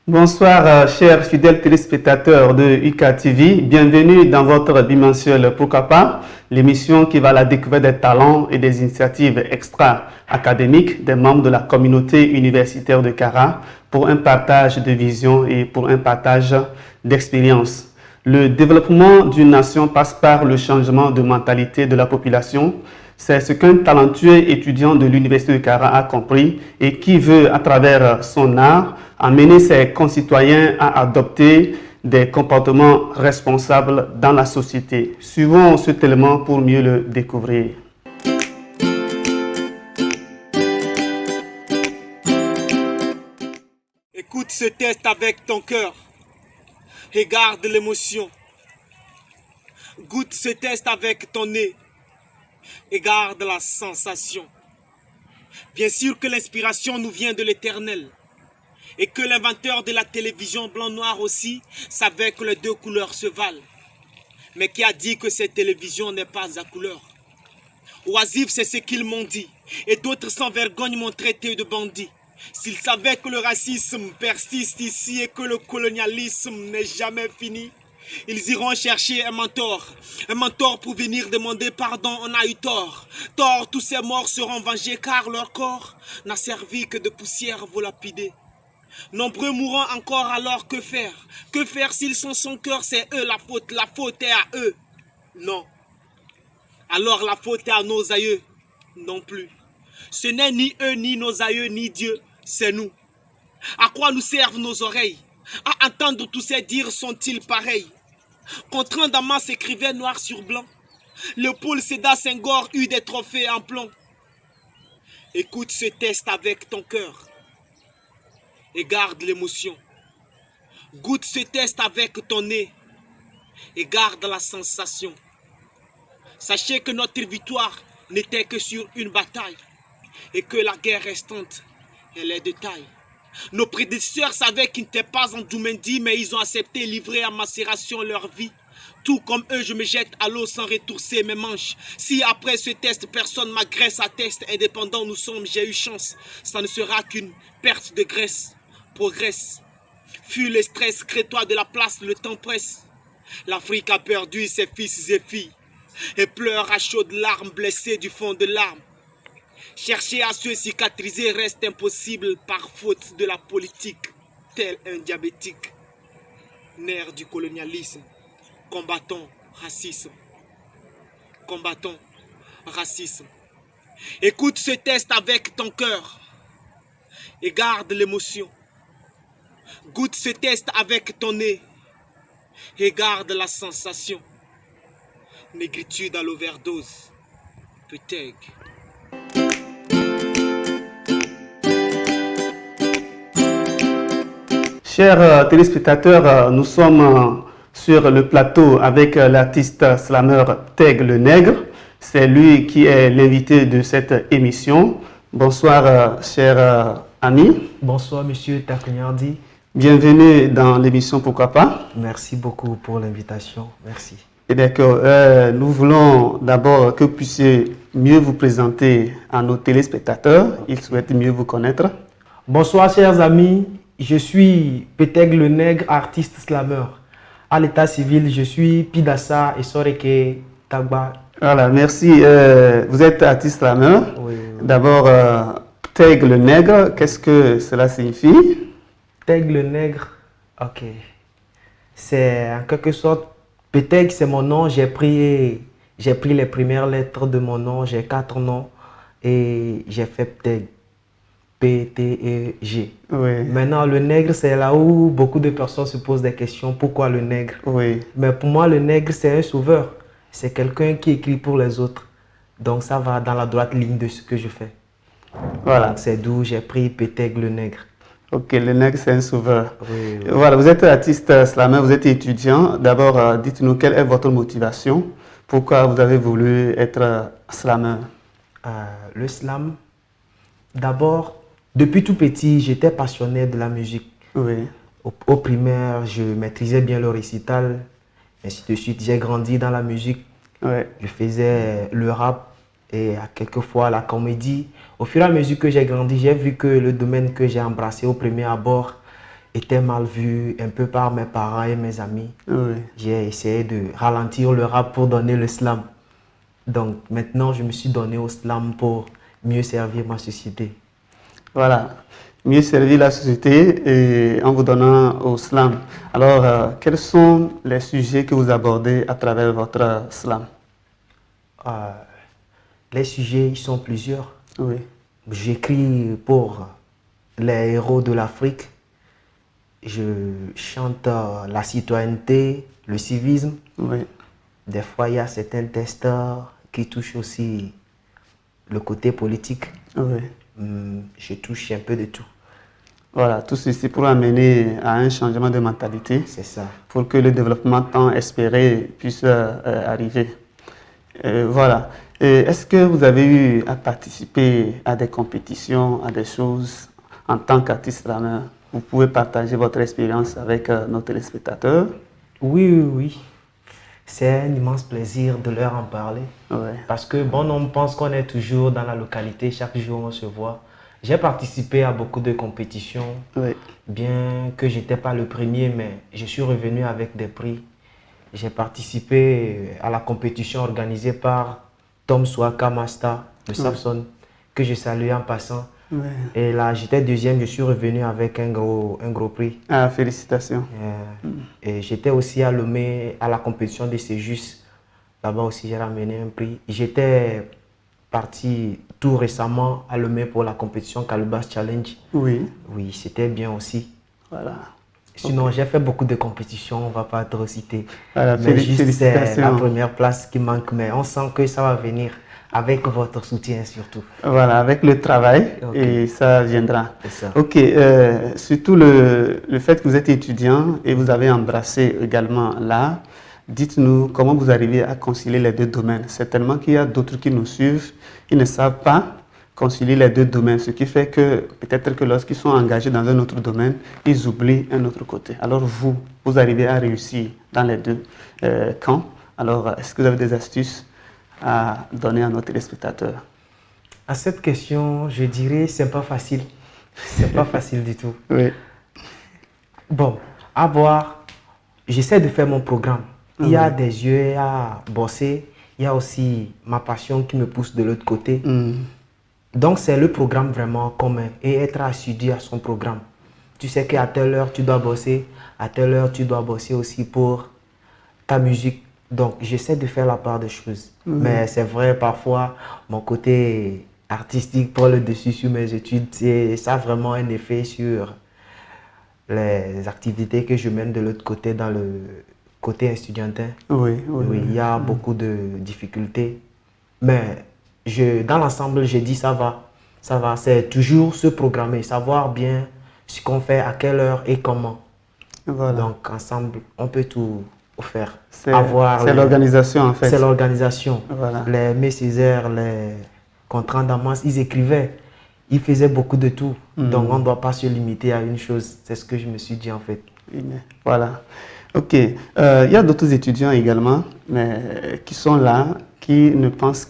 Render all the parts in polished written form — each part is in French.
Bonsoir, chers fidèles téléspectateurs de UKTV. Bienvenue dans votre bimensuel Pourquoi pas, l'émission qui va à la découverte des talents et des initiatives extra-académiques des membres de la communauté universitaire de Kara pour un partage de vision et pour un partage d'expérience. Le développement d'une nation passe par le changement de mentalité de la population. C'est ce qu'un talentueux étudiant de l'Université de Kara a compris et qui veut, à travers son art, amener ses concitoyens à adopter des comportements responsables dans la société. Suivons ce élément pour mieux le découvrir. Écoute ce test avec ton cœur et garde l'émotion. Goûte ce test avec ton nez et garde la sensation. Bien sûr que l'inspiration nous vient de l'Éternel et que l'inventeur de la télévision blanc-noir aussi savait que les deux couleurs se valent. Mais qui a dit que cette télévision n'est pas à couleur? Oisif, c'est ce qu'ils m'ont dit, et d'autres sans vergogne m'ont traité de bandit. S'ils savaient que le racisme persiste ici et que le colonialisme n'est jamais fini, ils iront chercher un mentor pour venir demander pardon, on a eu tort. Tort, tous ces morts seront vengés car leur corps n'a servi que de poussière volapidée. Nombreux mourront encore, alors que faire? Que faire s'ils sont son cœur? C'est eux la faute est à eux. Non. Alors la faute est à nos aïeux? Non plus. Ce n'est ni eux, ni nos aïeux, ni Dieu, c'est nous. À quoi nous servent nos oreilles? À entendre tous ces dires sont-ils pareils? Contre un Damas écrivait noir sur blanc. Léopold Sédar Senghor eut des trophées en plomb. Écoute ce test avec ton cœur et garde l'émotion. Goûte ce test avec ton nez et garde la sensation. Sachez que notre victoire n'était que sur une bataille et que la guerre restante, elle est de taille. Nos prédécesseurs savaient qu'ils n'étaient pas en Doumendi, mais ils ont accepté livrer à macération leur vie. Tout comme eux, je me jette à l'eau sans retrousser mes manches. Si après ce test, personne m'agresse à test, indépendant nous sommes, j'ai eu chance. Ça ne sera qu'une perte de graisse. Progresse. Fuis le stress, crée-toi de la place, le temps presse. L'Afrique a perdu ses fils et filles et pleure à chaudes larmes, blessés du fond de l'âme. Chercher à se cicatriser reste impossible par faute de la politique, tel un diabétique. Nerf du colonialisme, combattons racisme. Combattons racisme. Écoute ce test avec ton cœur et garde l'émotion. Goûte ce test avec ton nez et garde la sensation. Négritude à l'overdose, peut-être. Chers téléspectateurs, nous sommes sur le plateau avec l'artiste slammer Teg le Nègre. C'est lui qui est l'invité de cette émission. Bonsoir, cher ami. Bonsoir, monsieur Taknyardi. Bienvenue dans l'émission Pourquoi pas. Merci beaucoup pour l'invitation. Merci. Et d'accord, nous voulons d'abord que vous puissiez mieux vous présenter à nos téléspectateurs. Ils souhaitent mieux vous connaître. Bonsoir, chers amis. Je suis Peteg le Nègre, artiste slammer. À l'état civil, je suis Pidassa et Soreke Tagba. Voilà, merci. Vous êtes artiste slammer. Oui. D'abord, Teg le Nègre, qu'est-ce que cela signifie? Peteg le Nègre, ok. C'est en quelque sorte, Peteg c'est mon nom. J'ai pris les premières lettres de mon nom. J'ai 4 noms et j'ai fait Peteg. P-T-E-G. Oui. Maintenant, le nègre, c'est là où beaucoup de personnes se posent des questions. Pourquoi le nègre? Oui. Mais pour moi, le nègre, c'est un sauveur. C'est quelqu'un qui écrit pour les autres. Donc, ça va dans la droite ligne de ce que je fais. Voilà. C'est d'où j'ai pris Peteg le Nègre. Ok, le nègre, c'est un sauveur. Oui, oui. Voilà, vous êtes artiste slammer, vous êtes étudiant. D'abord, dites-nous quelle est votre motivation? Pourquoi vous avez voulu être slammer? Le slam, d'abord, depuis tout petit, j'étais passionné de la musique. Oui. Au primaire, je maîtrisais bien le récital, ainsi de suite. J'ai grandi dans la musique. Oui. Je faisais le rap et quelquefois la comédie. Au fur et à mesure que j'ai grandi, j'ai vu que le domaine que j'ai embrassé au premier abord était mal vu un peu par mes parents et mes amis. Oui. J'ai essayé de ralentir le rap pour donner le slam. Donc maintenant, je me suis donné au slam pour mieux servir ma société. Voilà. Mieux servir la société et en vous donnant au slam. Alors, quels sont les sujets que vous abordez à travers votre slam? Euh, les sujets, ils sont plusieurs. Oui. J'écris pour les héros de l'Afrique. Je chante la citoyenneté, le civisme. Oui. Des fois, il y a certains testeurs qui touchent aussi le côté politique. Oui. Je touche un peu de tout. Voilà, tout ceci pour amener à un changement de mentalité, C'est ça. pour que le développement tant espéré puisse arriver. Voilà. Est-ce que vous avez eu à participer à des compétitions, à des choses en tant qu'artiste rameur? Vous pouvez partager votre expérience avec nos téléspectateurs? Oui, oui, oui. C'est un immense plaisir de leur en parler. Ouais. Parce que bon, on pense qu'on est toujours dans la localité, chaque jour on se voit. J'ai participé à beaucoup de compétitions, Oui. bien que je n'étais pas le premier, mais je suis revenu avec des prix. J'ai participé à la compétition organisée par Tom Swaka Masta de Safson, que je salue en passant. Ouais. Et là, j'étais deuxième, je suis revenu avec un gros prix. Ah, félicitations. Et j'étais aussi à Lomé à la compétition de Cejus. Là-bas aussi, j'ai ramené un prix. J'étais parti tout récemment à Lomé pour la compétition Calubas Challenge. Oui. Oui, c'était bien aussi. Voilà. Sinon, j'ai fait beaucoup de compétitions, on ne va pas trop citer. Voilà, Mais juste, c'est félicitations. la première place qui manque. Mais on sent que ça va venir avec votre soutien surtout. Voilà, avec le travail, Ok. et ça viendra. C'est ça. Ok, surtout le fait que vous êtes étudiant et vous avez embrassé également l'art, dites-nous comment vous arrivez à concilier les deux domaines. Certainement qu'il y a d'autres qui nous suivent, ils ne savent pas concilier les deux domaines, ce qui fait que peut-être que lorsqu'ils sont engagés dans un autre domaine, ils oublient un autre côté. Alors vous arrivez à réussir dans les deux camps. Alors, est-ce que vous avez des astuces à donner à nos téléspectateurs? À cette question, je dirais c'est pas facile. C'est pas facile du tout. Oui. Bon, à voir, j'essaie de faire mon programme. Il y a des yeux à bosser, il y a aussi ma passion qui me pousse de l'autre côté. Donc c'est le programme vraiment commun et être assidu à son programme. Tu sais qu'à telle heure tu dois bosser, à telle heure tu dois bosser aussi pour ta musique. Donc j'essaie de faire la part des choses. Mais c'est vrai, parfois mon côté artistique prend le dessus sur mes études et ça a vraiment un effet sur les activités que je mène de l'autre côté dans le côté estudiantin. Oui, Oui, il y a beaucoup de difficultés. Mais dans l'ensemble, j'ai dit ça va. Ça va. C'est toujours se programmer, savoir bien ce qu'on fait, à quelle heure et comment. Voilà. Donc, ensemble, on peut tout faire. C'est l'organisation en fait. C'est l'organisation. Voilà. Les Césaire, les contrats d'avance, ils écrivaient. Ils faisaient beaucoup de tout. Donc, on ne doit pas se limiter à une chose. C'est ce que je me suis dit en fait. Voilà. Ok. Il y a d'autres étudiants également mais, qui sont là, qui ne pensent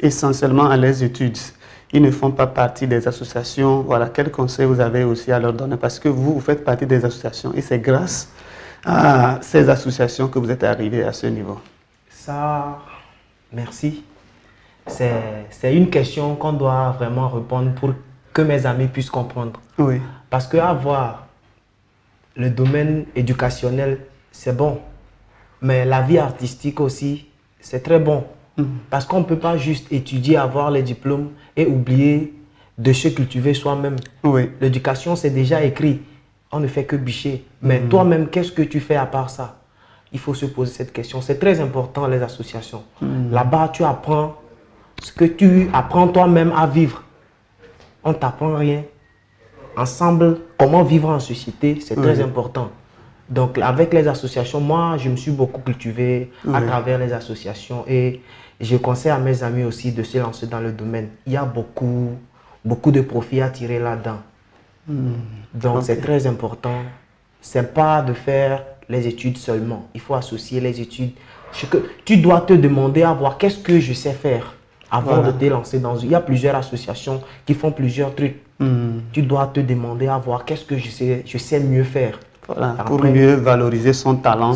essentiellement à leurs études. Ils ne font pas partie des associations. Voilà. Quel conseil vous avez aussi à leur donner? Parce que vous faites partie des associations et c'est grâce à ces associations que vous êtes arrivé à ce niveau. Ça, merci. C'est une question qu'on doit vraiment répondre pour que mes amis puissent comprendre. Oui. Parce que avoir le domaine éducationnel, c'est bon. Mais la vie artistique aussi, c'est très bon. Parce qu'on ne peut pas juste étudier, avoir les diplômes et oublier de se cultiver soi-même. Oui. L'éducation, c'est déjà écrit. On ne fait que bûcher. Mais toi-même, qu'est-ce que tu fais à part ça? Il faut se poser cette question. C'est très important, les associations. Là-bas, tu apprends ce que tu apprends toi-même à vivre. On ne t'apprend rien. Ensemble, comment vivre en société, c'est très important. Donc, avec les associations, moi, je me suis beaucoup cultivé à travers les associations et je conseille à mes amis aussi de se lancer dans le domaine. Il y a beaucoup de profits à tirer là-dedans. Donc, c'est très important. Ce n'est pas de faire les études seulement. Il faut associer les études. Tu dois te demander à voir qu'est-ce que je sais faire avant de te lancer dans... Il y a plusieurs associations qui font plusieurs trucs. Tu dois te demander à voir qu'est-ce que je sais mieux faire. Voilà, Après, pour mieux valoriser son talent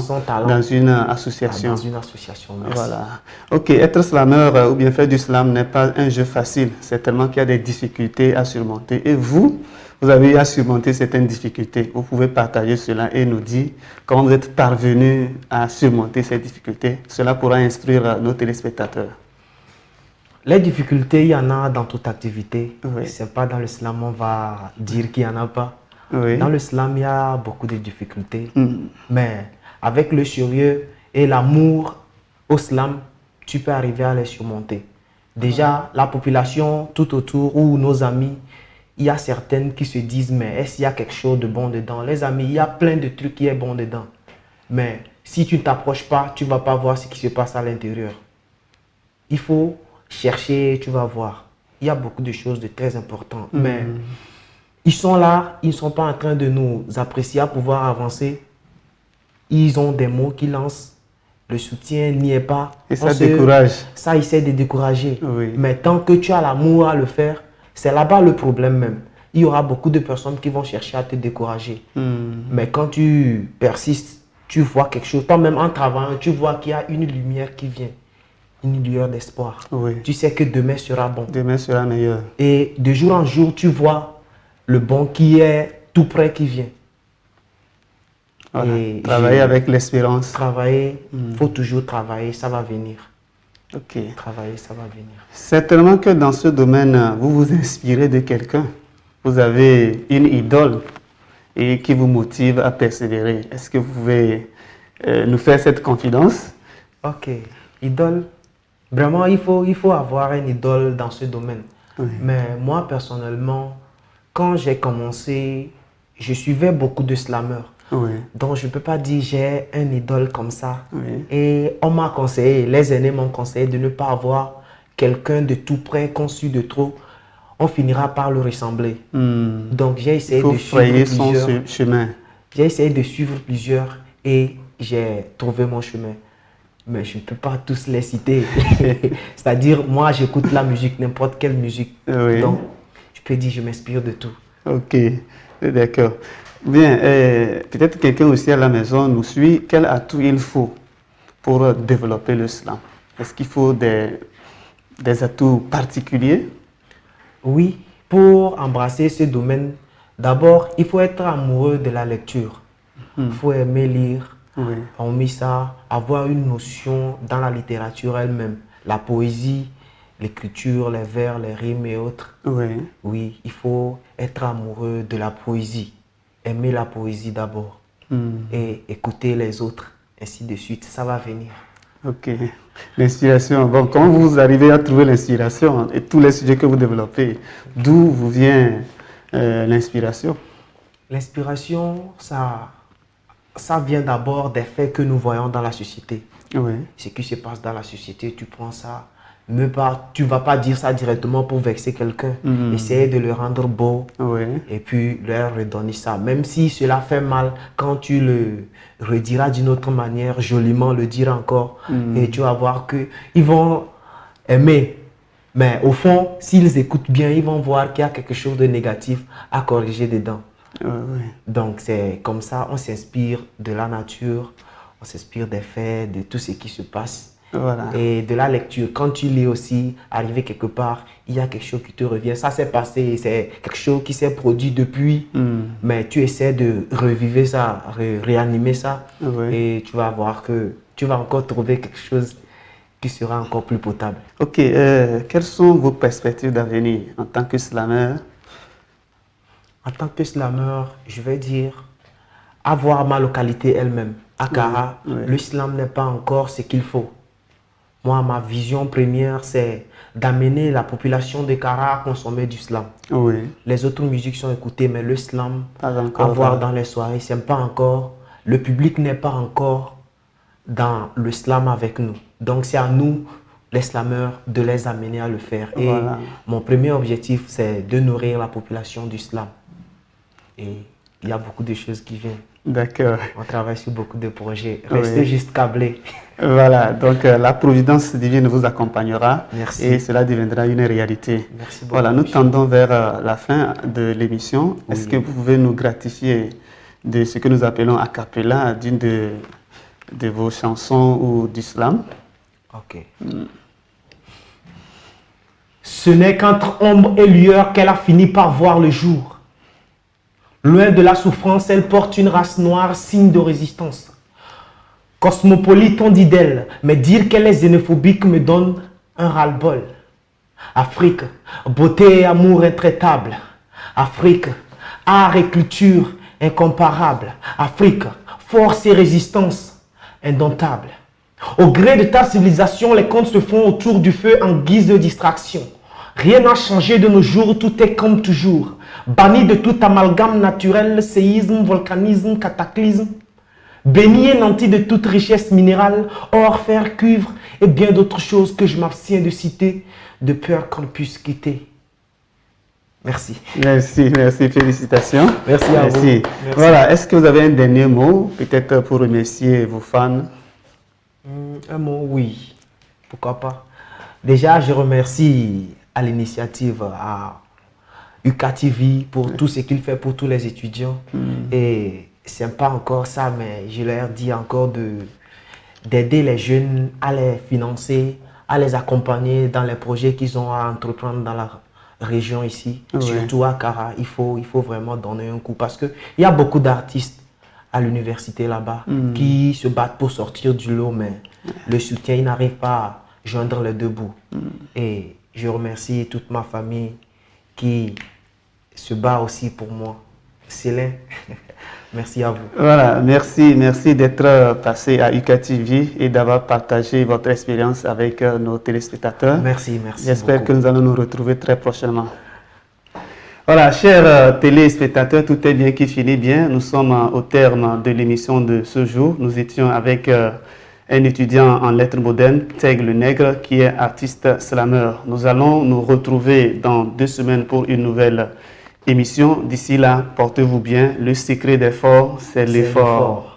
dans une association. Dans une association, merci. Voilà. Ok, être slammer ou bien faire du slam n'est pas un jeu facile. Certainement qu'il y a des difficultés à surmonter. Et vous, vous avez eu à surmonter certaines difficultés. Vous pouvez partager cela et nous dire comment vous êtes parvenu à surmonter ces difficultés. Cela pourra instruire nos téléspectateurs. Les difficultés, il y en a dans toute activité. Oui. Ce n'est pas dans le slam on va dire qu'il n'y en a pas. Oui. Dans le slam, il y a beaucoup de difficultés. Mais avec le sérieux et l'amour au slam, tu peux arriver à les surmonter. Déjà, la population tout autour ou nos amis, il y a certaines qui se disent, mais est-ce qu'il y a quelque chose de bon dedans? Les amis, il y a plein de trucs qui est bon dedans. Mais si tu ne t'approches pas, tu ne vas pas voir ce qui se passe à l'intérieur. Il faut chercher, tu vas voir. Il y a beaucoup de choses de très importantes. Mais ils sont là, ils ne sont pas en train de nous apprécier à pouvoir avancer. Ils ont des mots qui lancent. Le soutien n'y est pas. Et ça décourage. Ça essaie de décourager. Oui. Mais tant que tu as l'amour à le faire, c'est là-bas le problème même. Il y aura beaucoup de personnes qui vont chercher à te décourager. Mais quand tu persistes, tu vois quelque chose. Toi-même en travaillant, tu vois qu'il y a une lumière qui vient. Une lueur d'espoir. Oui. Tu sais que demain sera bon. Demain sera meilleur. Et de jour en jour, tu vois le bon qui est tout près qui vient. Voilà. Et Travailler avec l'espérance. Travailler, il faut toujours travailler, ça va venir. Ok. Travailler, ça va venir. Certainement que dans ce domaine, vous vous inspirez de quelqu'un. Vous avez une idole et qui vous motive à persévérer. Est-ce que vous pouvez nous faire cette confidence? Ok. Idole. Vraiment, il faut avoir une idole dans ce domaine. Oui. Mais moi, personnellement, quand j'ai commencé, je suivais beaucoup de slammers. Oui. Donc, je ne peux pas dire j'ai un idole comme ça. Oui. Et on m'a conseillé, les aînés m'ont conseillé de ne pas avoir quelqu'un de tout près, conçu de trop. On finira par le ressembler. Donc, j'ai essayé de suivre son chemin. J'ai essayé de suivre plusieurs et j'ai trouvé mon chemin. Mais je ne peux pas tous les citer. C'est-à-dire, moi, j'écoute la musique, n'importe quelle musique. Oui. Donc, je peux dire, je m'inspire de tout. Ok, d'accord. Bien, peut-être quelqu'un aussi à la maison nous suit. Quel atout il faut pour développer le slam? Est-ce qu'il faut des atouts particuliers? Oui, pour embrasser ce domaine, d'abord, il faut être amoureux de la lecture. Il faut aimer lire. Oui. Hormis ça, avoir une notion dans la littérature elle-même. La poésie, l'écriture, les vers, les rimes et autres. Oui. Oui, il faut être amoureux de la poésie. Aimer la poésie d'abord. Et écouter les autres, ainsi de suite. Ça va venir. Ok. L'inspiration. Bon, comment vous arrivez à trouver l'inspiration et tous les sujets que vous développez? D'où vous vient l'inspiration? L'inspiration, ça vient d'abord des faits que nous voyons dans la société. Oui. Ce qui se passe dans la société, tu prends ça. Tu ne vas pas dire ça directement pour vexer quelqu'un. Essayer de le rendre beau et puis leur redonner ça. Même si cela fait mal, quand tu le rediras d'une autre manière, joliment le dire encore, et tu vas voir qu'ils vont aimer. Mais au fond, s'ils écoutent bien, ils vont voir qu'il y a quelque chose de négatif à corriger dedans. Donc c'est comme ça, on s'inspire de la nature, on s'inspire des faits, de tout ce qui se passe. Voilà. Et de la lecture, quand tu lis aussi, arriver quelque part, il y a quelque chose qui te revient. Ça s'est passé, c'est quelque chose qui s'est produit depuis, mais tu essaies de revivre ça, réanimer ça, et tu vas voir que tu vas encore trouver quelque chose qui sera encore plus potable. Ok, quelles sont vos perspectives d'avenir en tant que slammer? En tant que slammer, je vais dire, avoir ma localité elle-même. À Kara, le slam n'est pas encore ce qu'il faut. Moi, ma vision première, c'est d'amener la population de Kara à consommer du slam. Les autres musiques sont écoutées, mais le slam, à voir dans les soirées, c'est pas encore. Le public n'est pas encore dans le slam avec nous. Donc, c'est à nous, les slammeurs, de les amener à le faire. Et mon premier objectif, c'est de nourrir la population du slam. Et il y a beaucoup de choses qui viennent. D'accord. On travaille sur beaucoup de projets. Restez Oui. juste câblés. Voilà, donc la providence divine vous accompagnera Merci. et cela deviendra une réalité. Merci beaucoup. Voilà, nous tendons vers la fin de l'émission. Est-ce Oui. que vous pouvez nous gratifier de ce que nous appelons a cappella, d'une de vos chansons ou du slam? Ok. Ce n'est qu'entre ombre et lueur qu'elle a fini par voir le jour. Loin de la souffrance, elle porte une race noire, signe de résistance. Cosmopolite, on dit d'elle, mais dire qu'elle est xénophobique me donne un ras-le-bol. Afrique, beauté et amour intraitables. Afrique, art et culture incomparables. Afrique, force et résistance indomptables. Au gré de ta civilisation, les contes se font autour du feu en guise de distraction. Rien n'a changé de nos jours, tout est comme toujours. Banni de tout amalgame naturel, séisme, volcanisme, cataclysme. Béni et nanti de toute richesse minérale, or, fer, cuivre et bien d'autres choses que je m'abstiens de citer, de peur qu'on puisse quitter. Merci. Merci, merci, félicitations. Merci à vous. Merci. Merci. Voilà, est-ce que vous avez un dernier mot, peut-être pour remercier vos fans? Un mot, oui. Pourquoi pas. Déjà, je remercie à l'initiative, à UKTV pour tout ce qu'il fait pour tous les étudiants. Et c'est pas encore ça, mais je leur dis encore d'aider les jeunes à les financer, à les accompagner dans les projets qu'ils ont à entreprendre dans la région ici, Ouais. surtout à Kara. Il faut vraiment donner un coup parce qu'il y a beaucoup d'artistes à l'université là-bas qui se battent pour sortir du lot, mais le soutien, ils n'arrivent pas à joindre les deux bouts. Et je remercie toute ma famille qui se bat aussi pour moi. Célin, merci à vous. Voilà, merci, merci d'être passé à UKTV et d'avoir partagé votre expérience avec nos téléspectateurs. Merci, merci. J'espère beaucoup. que nous allons nous retrouver très prochainement. Voilà, chers téléspectateurs, tout est bien qui finit bien. Nous sommes au terme de l'émission de ce jour. Nous étions avec un étudiant en lettres modernes, Teg le Nègre, qui est artiste slammer. Nous allons nous retrouver dans 2 semaines pour une nouvelle émission. D'ici là, portez-vous bien. Le secret des forts, c'est l'effort.